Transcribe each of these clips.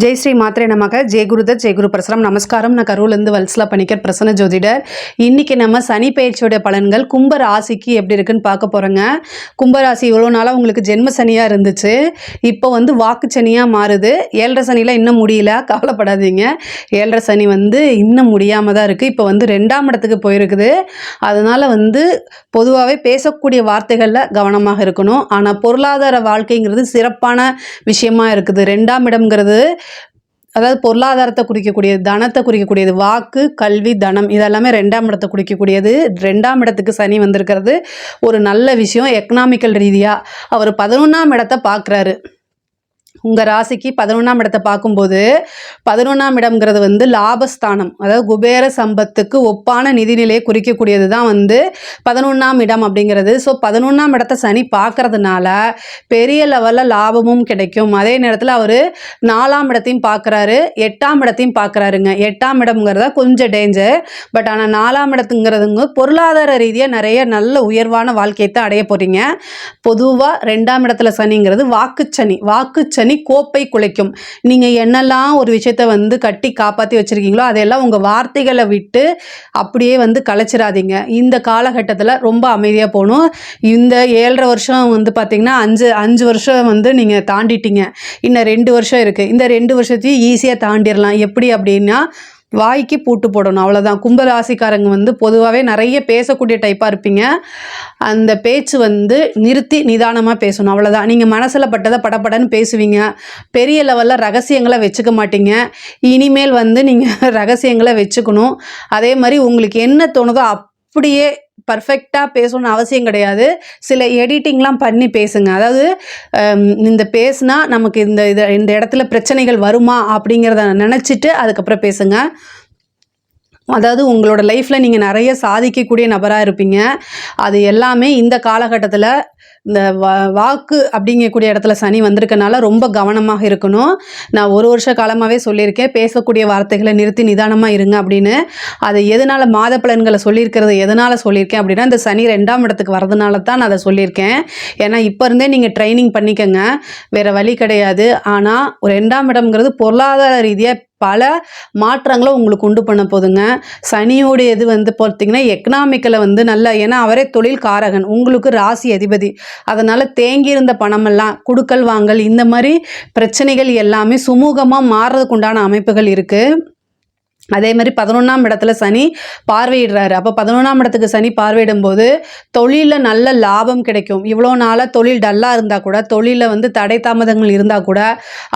ஜெய் ஸ்ரீ மாத்திரை நமக ஜெய் குருதத் ஜெய் குரு பிரசரம். நமஸ்காரம். நான் கரூர்லேருந்து வல்சலா பணிக்கர் பிரசன்ன ஜோதிடர். இன்றைக்கி நம்ம சனி பயிற்சியோட பலன்கள் கும்ப ராசிக்கு எப்படி இருக்குன்னு பார்க்க போகிறோங்க. கும்பராசி இவ்வளோ நாளாக உங்களுக்கு ஜென்ம சனியாக இருந்துச்சு, இப்போ வாக்கு சனியாக மாறுது. 7.5 சனியில் இன்னும் முடியல, கவலைப்படாதீங்க. 7.5 சனி இன்னும் முடியாமல் தான் இருக்குது. இப்போ 2ஆம் இடத்துக்கு போயிருக்குது. அதனால் பொதுவாகவே பேசக்கூடிய வார்த்தைகளில் கவனமாக இருக்கணும். ஆனால் பொருளாதார வாழ்க்கைங்கிறது சிறப்பான விஷயமா இருக்குது. 2ஆம் இடம்ங்கிறது அதாவது பொருளாதாரத்தை குறிக்கக்கூடியது, தனத்தை குறிக்கக்கூடியது. வாக்கு, கல்வி, தனம் இதெல்லாமே 2ஆம் இடத்தை குறிக்கக்கூடியது. 2ஆம் இடத்துக்கு சனி வந்திருக்கிறது ஒரு நல்ல விஷயம். எக்கனாமிக்கல் ரீதியாக அவர் 11ஆம் இடத்தை பார்க்குறாரு. உங்கள் ராசிக்கு 11ஆம் இடத்தை பார்க்கும்போது 11ஆம் இடம்ங்கிறது லாபஸ்தானம், அதாவது குபேர சம்பத்துக்கு ஒப்பான நிதிநிலையை குறிக்கக்கூடியது தான் 11ஆம் இடம் அப்படிங்கிறது. ஸோ 11ஆம் இடத்தை சனி பார்க்கறதுனால பெரிய லெவலில் லாபமும் கிடைக்கும். அதே நேரத்தில் அவர் 4ஆம் இடத்தையும் பார்க்குறாரு, 8ஆம் இடத்தையும் பார்க்குறாருங்க. 8ஆம் இடம்ங்கிறத கொஞ்சம் டேஞ்சர். பட் ஆனால் 4ஆம் இடத்துங்கிறதுங்க பொருளாதார ரீதியாக நிறைய நல்ல உயர்வான வாழ்க்கையை தான் அடைய போகிறீங்க. பொதுவாக 2ஆம் இடத்துல சனிங்கிறது வாக்குச்சனி. வாக்குச்சனி கோப்பை குலைக்கும். நீங்கள் என்னெல்லாம் ஒரு விஷயத்தை கட்டி காப்பாற்றி வச்சுருக்கீங்களோ அதையெல்லாம் உங்கள் வார்த்தைகளை விட்டு அப்படியே கலைச்சிடாதீங்க. இந்த காலகட்டத்தில் ரொம்ப அமைதியாக போகணும். இந்த 7.5 வருஷம் பார்த்திங்கன்னா 5 வருஷம் நீங்கள் தாண்டிட்டீங்க. இன்னும் 2 வருஷம் இருக்குது. இந்த 2 வருஷத்தையும் ஈஸியாக தாண்டிடலாம். எப்படி அப்படின்னா வாய்க்கு பூட்டு போடணும், அவ்வளோதான். கும்பராசிக்காரங்க பொதுவாகவே நிறைய பேசக்கூடிய டைப்பாக இருப்பீங்க. அந்த பேச்சு நிறுத்தி நிதானமாக பேசணும், அவ்வளோதான். நீங்கள் மனசில் பட்டதை படப்படன்னு பேசுவீங்க. பெரிய லெவலில் ரகசியங்களை வச்சுக்க மாட்டீங்க. இனிமேல் நீங்கள் ரகசியங்களை வச்சுக்கணும். அதே மாதிரி உங்களுக்கு என்ன தோணுதோ அப்படியே பர்ஃபெக்டாக பேசணும்னு அவசியம் கிடையாது. சில எடிட்டிங்லாம் பண்ணி பேசுங்க. அதாவது இந்த பேசுனா நமக்கு இந்த இடத்துல பிரச்சனைகள் வருமா அப்படிங்கிறத நினச்சிட்டு அதுக்கப்புறம் பேசுங்க. அதாவது உங்களோட லைஃப்பில் நீங்கள் நிறைய சாதிக்கக்கூடிய நபராக இருப்பீங்க. அது எல்லாமே இந்த காலகட்டத்தில் இந்த வாக்கு அப்படிங்கக்கூடிய இடத்துல சனி வந்திருக்கனால ரொம்ப கவனமாக இருக்கணும். நான் 1 வருஷ காலமாகவே சொல்லியிருக்கேன், பேசக்கூடிய வார்த்தைகளை நிறுத்தி நிதானமாக இருங்க அப்படின்னு. அது எதனால் மாத பலன்களை சொல்லியிருக்கிறது எதனால் சொல்லியிருக்கேன் அப்படின்னா, இந்த சனி 2ஆம் இடத்துக்கு வரதுனால தான் நான் அதை சொல்லியிருக்கேன். ஏன்னா இப்போ இருந்தே நீங்கள் ட்ரைனிங் பண்ணிக்கங்க, வேறு வழி கிடையாது. ஆனால் 2ஆம் இடம்ங்கிறது பொருளாதார ரீதியாக பல மாற்றங்களை உங்களுக்கு உண்டு பண்ண போதுங்க. சனியோடைய இது பார்த்திங்கன்னா எக்கனாமிக்கலை நல்லா, ஏன்னா அவரே தொழில் காரகன், உங்களுக்கு ராசி அதிபதி. அதனால் தேங்கியிருந்த பணமெல்லாம் குடுக்கல் வாங்கல் இந்த மாதிரி பிரச்சனைகள் எல்லாமே சுமூகமாக மாறுறதுக்கு உண்டான அமைப்புகள் இருக்குது. அதே மாதிரி 11ஆம் இடத்துல சனி பார்வையிடுறாரு. அப்போ 11ஆம் இடத்துக்கு சனி பார்வையிடும் போது தொழிலில் நல்ல லாபம் கிடைக்கும். இவ்வளோ நாளாக தொழில் டல்லாக இருந்தால் கூட, தொழிலில் தடை தாமதங்கள் இருந்தால் கூட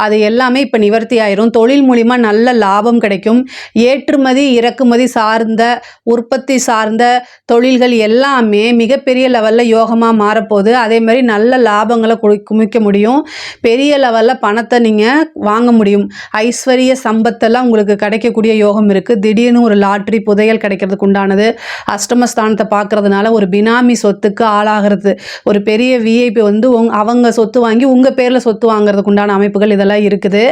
அது எல்லாமே இப்போ நிவர்த்தி ஆயிரும். தொழில் மூலிமா நல்ல லாபம் கிடைக்கும். ஏற்றுமதி இறக்குமதி சார்ந்த உற்பத்தி சார்ந்த தொழில்கள் எல்லாமே மிகப்பெரிய லெவலில் யோகமாக மாறப்போகுது. அதே மாதிரி நல்ல லாபங்களை குமிக்க முடியும். பெரிய லெவலில் பணத்தை நீங்கள் வாங்க முடியும். ஐஸ்வர்ய சம்பத்தெல்லாம் உங்களுக்கு கிடைக்கக்கூடிய யோகம் இருக்குது. திடீர்னு ஒரு லாட்ரி புதையல் கிடைக்கிறதுக்கு உண்டானது. அஷ்டமஸ்தானத்தை பார்க்கறதுனால ஒரு பினாமி சொத்துக்கு ஆளாகிறது. ஒரு பெரிய விஐபி அவங்க சொத்து வாங்கி உங்கள் பேரில் சொத்து வாங்குறதுக்கு உண்டான அமைப்புகள் இதெல்லாம் இருக்குது.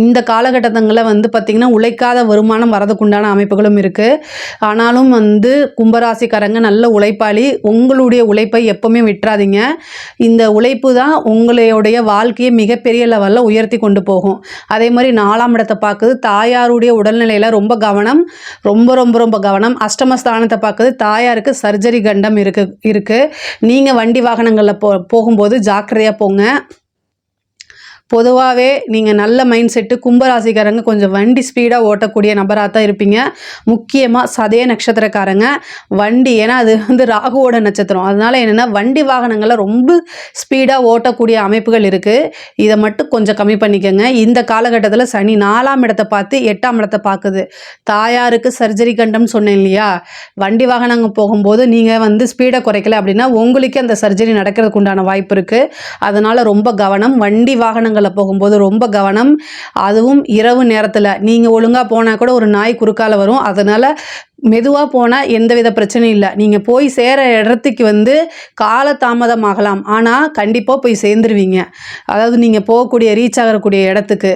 இந்த காலகட்டங்களில் பார்த்திங்கன்னா உழைக்காத வருமானம் வரதுக்கு உண்டான அமைப்புகளும் இருக்குது. ஆனாலும் கும்பராசிக்காரங்க நல்ல உழைப்பாளி. உங்களுடைய உழைப்பை எப்பவுமே விட்டுறாதீங்க. இந்த உழைப்பு தான் உங்களுடைய வாழ்க்கையை மிகப்பெரிய லெவலில் உயர்த்தி கொண்டு போகும். அதே மாதிரி 4ஆம் இடத்தை பார்க்குது. தாயாருடைய உடல்நிலையில் ரொம்ப கவனம், ரொம்ப ரொம்ப ரொம்ப கவனம். அஷ்டமஸ்தானத்தை பார்க்குது. தாயாருக்கு சர்ஜரி கண்டம் இருக்கு. நீங்கள் வண்டி வாகனங்களில் போகும்போது ஜாக்கிரதையாக போங்க. பொதுவாகவே நீங்கள் நல்ல மைண்ட் செட்டு கும்பராசிக்காரங்க கொஞ்சம் வண்டி ஸ்பீடாக ஓட்டக்கூடிய நபராக தான் இருப்பீங்க. முக்கியமாக சதய நட்சத்திரக்காரங்க வண்டி, ஏன்னா அது ராகுவோட நட்சத்திரம். அதனால் என்னென்னா வண்டி வாகனங்களில் ரொம்ப ஸ்பீடாக ஓட்டக்கூடிய அமைப்புகள் இருக்குது. இதை மட்டும் கொஞ்சம் கம்மி பண்ணிக்கோங்க. இந்த காலகட்டத்தில் சனி 4ஆம் இடத்தை பார்த்து 8ஆம் இடத்தை பார்க்குது. தாயாருக்கு சர்ஜரி கண்டம்னு சொன்னேன் இல்லையா? வண்டி வாகனங்கள் போகும்போது நீங்கள் ஸ்பீடை குறைக்கல அப்படின்னா உங்களுக்கு அந்த சர்ஜரி நடக்கிறதுக்கு உண்டான வாய்ப்பு இருக்குது. அதனால் ரொம்ப கவனம். வண்டி வாகனங்கள் போகும்போது ரொம்ப கவனம். அதுவும் இரவு நேரத்தில் நீங்கள் ஒழுங்காக போனால் கூட ஒரு நாய் குறுக்கால வரும். அதனால் மெதுவாக போனால் எந்தவித பிரச்சனையும் இல்லை. நீங்கள் போய் சேர இடத்துக்கு கால தாமதமாகலாம், ஆனால் கண்டிப்பாக போய் சேர்ந்துருவீங்க. அதாவது நீங்கள் போகக்கூடிய ரீச் ஆகக்கூடிய இடத்துக்கு.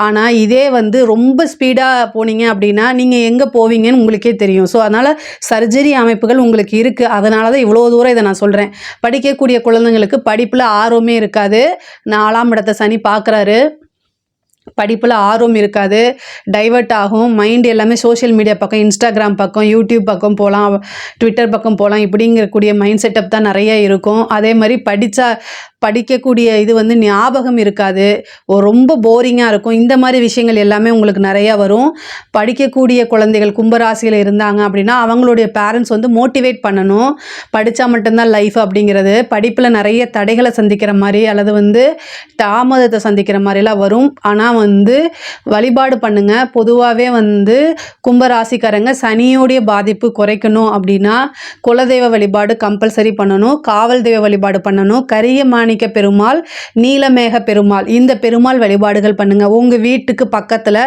ஆனால் இதே ரொம்ப ஸ்பீடாக போனீங்க அப்படின்னா நீங்கள் எங்கே போவீங்கன்னு உங்களுக்கே தெரியும். ஸோ அதனால் சர்ஜரி அமைப்புகள் உங்களுக்கு இருக்குது. அதனால தான் இவ்வளோ தூரம் இதை நான் சொல்கிறேன். படிக்கக்கூடிய குழந்தைங்களுக்கு படிப்பில் ஆர்வமே இருக்காது. 4ஆம் இடத்தை சனி பார்க்குறாரு. படிப்பில் ஆர்வம் இருக்காது, டைவர்ட் ஆகும். மைண்ட் எல்லாமே சோஷியல் மீடியா பக்கம், இன்ஸ்டாகிராம் பக்கம், யூடியூப் பக்கம் போகலாம், ட்விட்டர் பக்கம் போகலாம், இப்படிங்கக்கூடிய மைண்ட் செட்டப் தான் நிறைய இருக்கும். அதே மாதிரி படிக்கக்கூடிய இது வந்து ஞாபகம் இருக்காது, ரொம்ப போரிங்காக இருக்கும். இந்த மாதிரி விஷயங்கள் எல்லாமே உங்களுக்கு நிறையா வரும். படிக்கக்கூடிய குழந்தைகள் கும்பராசியில் இருந்தாங்க அப்படின்னா அவங்களுடைய பேரண்ட்ஸ் வந்து மோட்டிவேட் பண்ணணும். படித்தா மட்டும்தான் லைஃப் அப்படிங்கிறது, படிப்பில் நிறைய தடைகளை சந்திக்கிற மாதிரி அல்லது வந்து தாமதத்தை சந்திக்கிற மாதிரிலாம் வரும். ஆனால் வந்து வழிபாடு பண்ணுங்க. பொதுவாகவே வந்து கும்பராசிக்காரங்க சனியோடைய பாதிப்பு குறைக்கணும் அப்படின்னா குலதெய்வ வழிபாடு கம்பல்சரி பண்ணணும், காவல் தெய்வ வழிபாடு பண்ணணும், கரிய மாணிக்க பெருமாள், நீலமேக பெருமாள், இந்த பெருமாள் வழிபாடுகள் பண்ணுங்க. உங்கள் வீட்டுக்கு பக்கத்தில்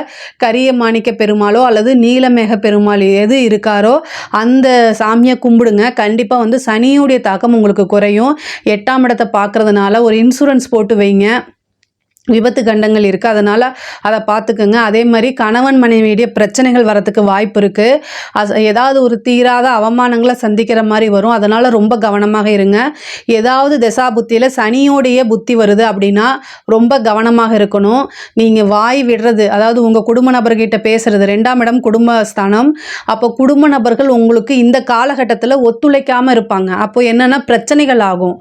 கரிய மாணிக்க பெருமாளோ அல்லது நீலமேக பெருமாள் எது இருக்காரோ அந்த சாமியை கும்பிடுங்க. கண்டிப்பாக வந்து சனியுடைய தாக்கம் உங்களுக்கு குறையும். 8ஆம் இடத்தை பார்க்கறதுனால ஒரு இன்சூரன்ஸ் போட்டு வைங்க. விபத்து கண்டங்கள் இருக்குது, அதனால் அதை பார்த்துக்குங்க. அதே மாதிரி கணவன் மனைவியுடைய பிரச்சனைகள் வரத்துக்கு வாய்ப்பு இருக்குது. ஏதாவது ஒரு தீராத அவமானங்களை சந்திக்கிற மாதிரி வரும். அதனால் ரொம்ப கவனமாக இருங்க. ஏதாவது புத்தியில் சனியோடைய புத்தி வருது அப்படின்னா ரொம்ப கவனமாக இருக்கணும். நீங்கள் வாய் விடுறது, அதாவது உங்கள் குடும்ப நபர்கிட்ட பேசுகிறது, 2ஆம் இடம் குடும்பஸ்தானம். அப்போ குடும்ப நபர்கள் உங்களுக்கு இந்த காலகட்டத்தில் ஒத்துழைக்காமல் இருப்பாங்க. அப்போ என்னென்னா பிரச்சனைகள் ஆகும்.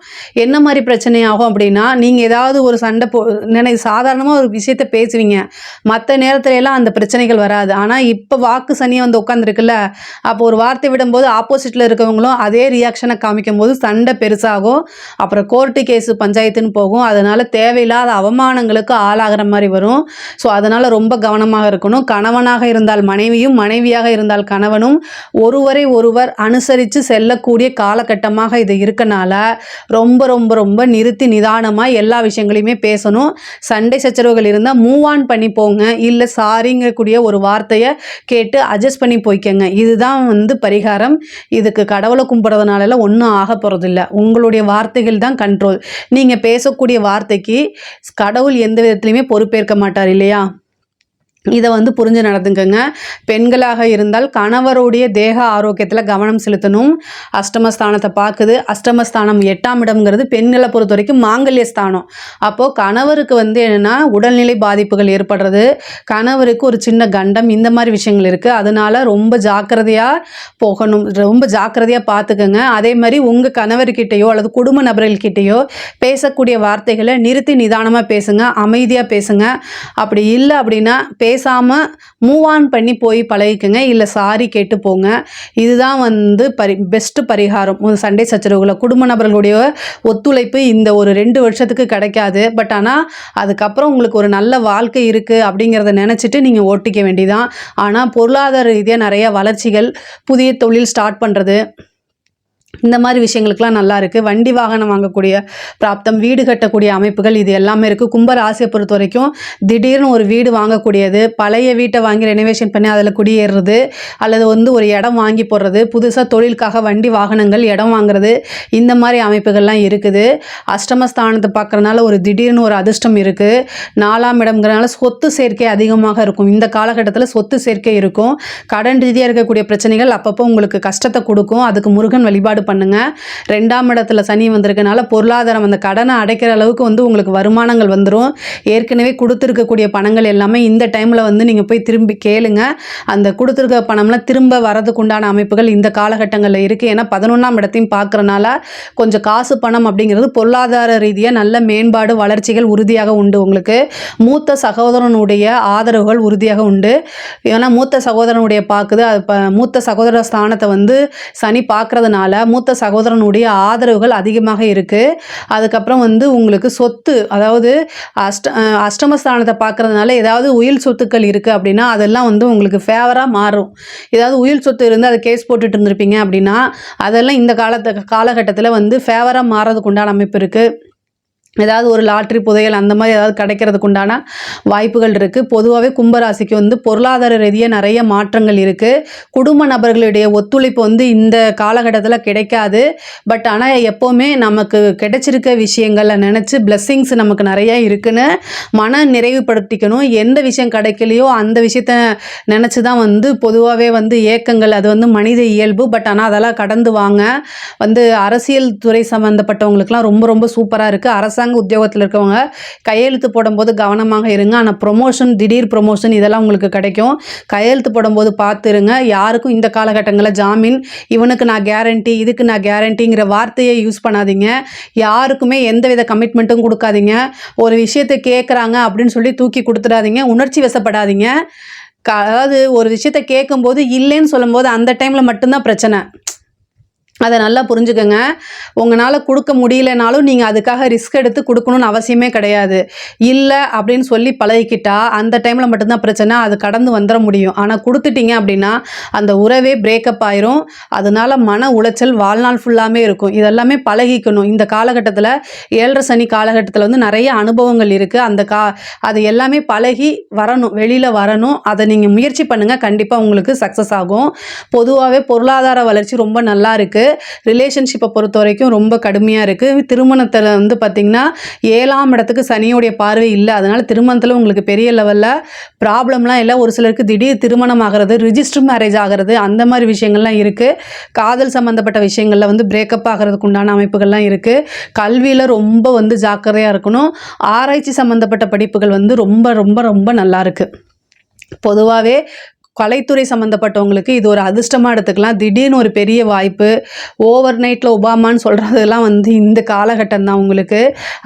என்ன மாதிரி பிரச்சனை ஆகும் அப்படின்னா, நீங்கள் ஏதாவது ஒரு சண்டை சாதாரணமாக ஒரு விஷயத்த பேசுவீங்க, மற்ற நேரத்துல எல்லாம் அந்த பிரச்சனைகள் வராது. ஆனால் இப்போ வாக்கு சனியை வந்து உட்காந்துருக்குல்ல, அப்போ ஒரு வார்த்தை விடும்போது ஆப்போசிட்டில் இருக்கவங்களும் அதே ரியாக்ஷனை காமிக்கும் போது சண்டை பெருசாகும். அப்புறம் கோர்ட்டு கேஸு பஞ்சாயத்துன்னு போகும். அதனால் தேவையில்லாத அவமானங்களுக்கு ஆளாகிற மாதிரி வரும். ஸோ அதனால் ரொம்ப கவனமாக இருக்கணும். கணவனாக இருந்தால் மனைவியும், மனைவியாக இருந்தால் கணவனும் ஒருவரை ஒருவர் அனுசரித்து செல்லக்கூடிய காலகட்டமாக இது இருக்கனால ரொம்ப ரொம்ப ரொம்ப நிறுத்தி நிதானமாக எல்லா விஷயங்களையுமே பேசணும். சண்டை சச்சரவுகள் இருந்தால் மூவ் ஆன் பண்ணி போங்க. இல்லை சாரிங்கக்கூடிய ஒரு வார்த்தையை கேட்டு அட்ஜஸ்ட் பண்ணி போய்க்கங்க. இதுதான் வந்து பரிகாரம். இதுக்கு கடவுளை கும்பிட்றதுனால ஒன்றும் ஆக போகிறதில்ல. உங்களுடைய வார்த்தைகள் தான் கண்ட்ரோல். நீங்கள் பேசக்கூடிய வார்த்தைக்கு கடவுள் எந்த விதத்துலையுமே பொறுப்பேற்க மாட்டார் இல்லையா? இதை வந்து புரிஞ்சு நடந்துக்கங்க. பெண்களாக இருந்தால் கணவருடைய தேக ஆரோக்கியத்தில் கவனம் செலுத்தணும். அஷ்டமஸ்தானத்தை பார்க்குது. அஷ்டமஸ்தானம் 8ஆம் இடம்ங்கிறது பெண்களை பொறுத்த வரைக்கும் மாங்கல்ய ஸ்தானம். அப்போது கணவருக்கு வந்து என்னென்னா உடல்நிலை பாதிப்புகள் ஏற்படுறது, கணவருக்கு ஒரு சின்ன கண்டம், இந்த மாதிரி விஷயங்கள் இருக்குது. அதனால ரொம்ப ஜாக்கிரதையாக போகணும், ரொம்ப ஜாக்கிரதையாக பார்த்துக்கங்க. அதே மாதிரி உங்கள் கணவர்கிட்டையோ அல்லது குடும்ப நபர்கள்கிட்டையோ பேசக்கூடிய வார்த்தைகளை நிறுத்தி நிதானமாக பேசுங்க, அமைதியாக பேசுங்க. அப்படி இல்லை அப்படின்னா பேசாமல் மூவ் ஆன் பண்ணி போய் பழகிக்குங்க. இல்லை சாரி கேட்டு போங்க. இதுதான் வந்து பெஸ்ட்டு பரிகாரம். சண்டை சச்சரவுகளை குடும்ப நபர்களுடைய ஒத்துழைப்பு இந்த ஒரு 2 வருஷத்துக்கு கிடைக்காது. பட் ஆனால் அதுக்கப்புறம் உங்களுக்கு ஒரு நல்ல வாழ்க்கை இருக்குது அப்படிங்கிறத நினச்சிட்டு நீங்கள் ஓட்டிக்க வேண்டியதான். ஆனால் பொருளாதார ரீதியாக நிறைய வளர்ச்சிகள், புதிய தொழில் ஸ்டார்ட் பண்ணுறது, இந்த மாதிரி விஷயங்களுக்கெல்லாம் நல்லா இருக்குது. வண்டி வாகனம் வாங்கக்கூடிய பிராப்தம், வீடு கட்டக்கூடிய அமைப்புகள், இது எல்லாமே இருக்குது. கும்பராசியை பொறுத்த வரைக்கும் திடீர்னு ஒரு வீடு வாங்கக்கூடியது, பழைய வீட்டை வாங்கி ரெனோவேஷன் பண்ணி அதில் குடியேறுறது, அல்லது வந்து ஒரு இடம் வாங்கி போடுறது, புதுசாக தொழிலுக்காக வண்டி வாகனங்கள் இடம் வாங்குறது, இந்த மாதிரி அமைப்புகள்லாம் இருக்குது. அஷ்டமஸ்தானத்தை பார்க்குறதுனால ஒரு திடீர்னு ஒரு அதிர்ஷ்டம் இருக்குது. 4ஆம் இடம்ங்கிறனால சொத்து சேர்க்கை அதிகமாக இருக்கும். இந்த காலகட்டத்தில் சொத்து சேர்க்கை இருக்கும். கடன் ரீதியாக இருக்கக்கூடிய பிரச்சனைகள் அப்பப்போ உங்களுக்கு கஷ்டத்தை கொடுக்கும். அதுக்கு முருகன் வழிபாடு பண்ணுங்க. 2ஆம் இடத்துல சனி வந்திருக்கனால பொருளாதாரம், அந்த கடனை அடைக்கிற அளவுக்கு வந்து உங்களுக்கு வருமானங்கள் வந்துடும். ஏற்கனவே கொடுத்துருக்கக்கூடிய பணங்கள் எல்லாமே இந்த டைமில் வந்து நீங்கள் போய் திரும்பி கேளுங்க. அந்த கொடுத்துருக்க பணம்லாம் திரும்ப வரதுக்கு உண்டான அமைப்புகள் இந்த காலகட்டங்களில் இருக்குது. ஏன்னா 11ஆம் இடத்தையும் பார்க்குறனால கொஞ்சம் காசு பணம் அப்படிங்கிறது பொருளாதார ரீதியாக நல்ல மேம்பாடு, வளர்ச்சிகள் உறுதியாக உண்டு. உங்களுக்கு மூத்த சகோதரனுடைய ஆதரவுகள் உறுதியாக உண்டு. ஏன்னா மூத்த சகோதரனுடைய பார்க்குது, அது மூத்த சகோதர ஸ்தானத்தை வந்து சனி பார்க்குறதுனால மூத்த சகோதரனுடைய ஆதரவுகள் அதிகமாக இருக்குது. அதுக்கப்புறம் வந்து உங்களுக்கு சொத்து, அதாவது அஷ்டமஸ்தானத்தை பார்க்குறதுனால ஏதாவது உயில் சொத்துக்கள் இருக்குது அப்படின்னா அதெல்லாம் வந்து உங்களுக்கு ஃபேவராக மாறும். ஏதாவது உயில் சொத்து இருந்து அதை கேஸ் போட்டுட்டு இருந்திருப்பீங்க அப்படின்னா அதெல்லாம் இந்த காலகட்டத்தில் வந்து ஃபேவராக மாறதுக்கு உண்டான அமைப்பு இருக்குது. ஏதாவது ஒரு லாட்ரி புதையல் அந்த மாதிரி ஏதாவது கிடைக்கிறதுக்கு உண்டான வாய்ப்புகள் இருக்குது. பொதுவாகவே கும்பராசிக்கு வந்து பொருளாதார ரீதியாக நிறைய மாற்றங்கள் இருக்குது. குடும்ப நபர்களுடைய ஒத்துழைப்பு வந்து இந்த காலகட்டத்தில் கிடைக்காது. பட் ஆனால் எப்போவுமே நமக்கு கிடைச்சிருக்க விஷயங்களை நினச்சி பிளெஸ்ஸிங்ஸ் நமக்கு நிறையா இருக்குன்னு மன நிறைவுபடுத்திக்கணும். எந்த விஷயம் கிடைக்கலையோ அந்த விஷயத்த நினச்சி தான் வந்து பொதுவாகவே வந்து ஏக்கங்கள், அது வந்து மனித இயல்பு. பட் ஆனால் அதெல்லாம் கடந்து வாங்க. வந்து அரசியல் துறை சம்மந்தப்பட்டவங்களுக்குலாம் ரொம்ப ரொம்ப சூப்பராக இருக்குது. அரசாங்க அரசாங்க உத்தியோகத்தில் இருக்கவங்க கையெழுத்து போடும்போது கவனமாக இருங்க. ஆனால் ப்ரொமோஷன், திடீர் ப்ரொமோஷன் இதெல்லாம் உங்களுக்கு கிடைக்கும். கையெழுத்து போடும்போது பார்த்துருங்க. யாருக்கும் இந்த காலகட்டங்களில் ஜாமீன், இவனுக்கு நான் கேரண்டி, இதுக்கு நான் கேரண்டிங்கிற வார்த்தையை யூஸ் பண்ணாதீங்க. யாருக்குமே எந்தவித கமிட்மெண்ட்டும் கொடுக்காதீங்க. ஒரு விஷயத்தை கேட்குறாங்க அப்படின்னு சொல்லி தூக்கி கொடுத்துடாதீங்க. உணர்ச்சி வசப்படாதீங்க. அதாவது ஒரு விஷயத்தை கேட்கும்போது இல்லைன்னு சொல்லும்போது அந்த டைமில் மட்டும்தான் பிரச்சனை. அதை நல்லா புரிஞ்சுக்கோங்க. உங்களால் கொடுக்க முடியலனாலும் நீங்கள் அதுக்காக ரிஸ்க் எடுத்து கொடுக்கணும்னு அவசியமே கிடையாது. இல்லை அப்படின்னு சொல்லி பழகிக்கிட்டா அந்த டைமில் மட்டும்தான் பிரச்சனை. அது கடந்து வந்துட முடியும். ஆனால் கொடுத்துட்டீங்க அப்படின்னா அந்த உறவே பிரேக்கப் ஆயிரும். அதனால மன உளைச்சல் வாழ்நாள் ஃபுல்லாமே இருக்கும். இதெல்லாமே பழகிக்கணும். இந்த காலகட்டத்தில் 7.5 சனி காலகட்டத்தில் வந்து நிறைய அனுபவங்கள் இருக்குது. அது எல்லாமே பழகி வரணும், வெளியில் வரணும். அதை நீங்கள் முயற்சி பண்ணுங்கள். கண்டிப்பாக உங்களுக்கு சக்ஸஸ் ஆகும். பொதுவாகவே பொருளாதார வளர்ச்சி ரொம்ப நல்லா இருக்குது. ரிலேஷன்ஷிப்பை பொறுத்த வரைக்கும் ரொம்ப கடுமையாக இருக்குது. திருமணத்தில் வந்து பார்த்திங்கன்னா 7ஆம் இடத்துக்கு சனியோடைய பார்வை இல்லை. அதனால் திருமணத்தில் உங்களுக்கு பெரிய லெவலில் ப்ராப்ளம்லாம் இல்லை. ஒரு சிலருக்கு திடீர் திருமணம் ஆகிறது, ரிஜிஸ்டர் மேரேஜ் ஆகிறது, அந்த மாதிரி விஷயங்கள்லாம் இருக்குது. காதல் சம்மந்தப்பட்ட விஷயங்களில் வந்து பிரேக்கப் ஆகிறதுக்கு உண்டான அமைப்புகள்லாம் இருக்குது. கல்வியில் ரொம்ப வந்து ஜாக்கிரதையாக இருக்கணும். ஆராய்ச்சி சம்மந்தப்பட்ட படிப்புகள் வந்து ரொம்ப ரொம்ப ரொம்ப நல்லா இருக்குது. பொதுவாகவே கலைத்துறை சம்மந்தப்பட்டவங்களுக்கு இது ஒரு அதிர்ஷ்டமாக எடுத்துக்கலாம். திடீர்னு ஒரு பெரிய வாய்ப்பு, ஓவர் நைட்டில் ஒபாமான்னு சொல்கிறதெல்லாம் வந்து இந்த காலகட்டம் தான். உங்களுக்கு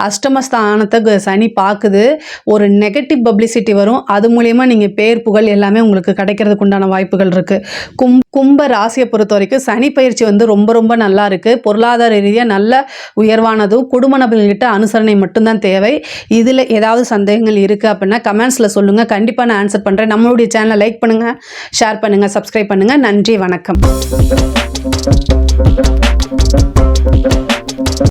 அஷ்டமஸ்தானத்தை சனி பார்க்குது. ஒரு நெகட்டிவ் பப்ளிசிட்டி வரும். அது மூலயமா நீங்கள் பேர் புகழ் எல்லாமே உங்களுக்கு கிடைக்கிறதுக்கு உண்டான வாய்ப்புகள் இருக்குது. கும்ப ராசியை பொறுத்த வரைக்கும் சனி பயிற்சி வந்து ரொம்ப ரொம்ப நல்லா இருக்குது. பொருளாதார ரீதியாக நல்ல உயர்வானதும், குடும்ப நபர்கள்கிட்ட அனுசரணை மட்டும்தான் தேவை. இதில் ஏதாவது சந்தேகங்கள் இருக்குது அப்படின்னா கமெண்ட்ஸில் சொல்லுங்கள். கண்டிப்பாக நான் ஆன்சர் பண்ணுறேன். நம்மளுடைய சேனலை லைக் பண்ணுங்கள், ஷேர் பண்ணுங்கள், சப்ஸ்கிரைப் பண்ணுங்கள். நன்றி, வணக்கம்.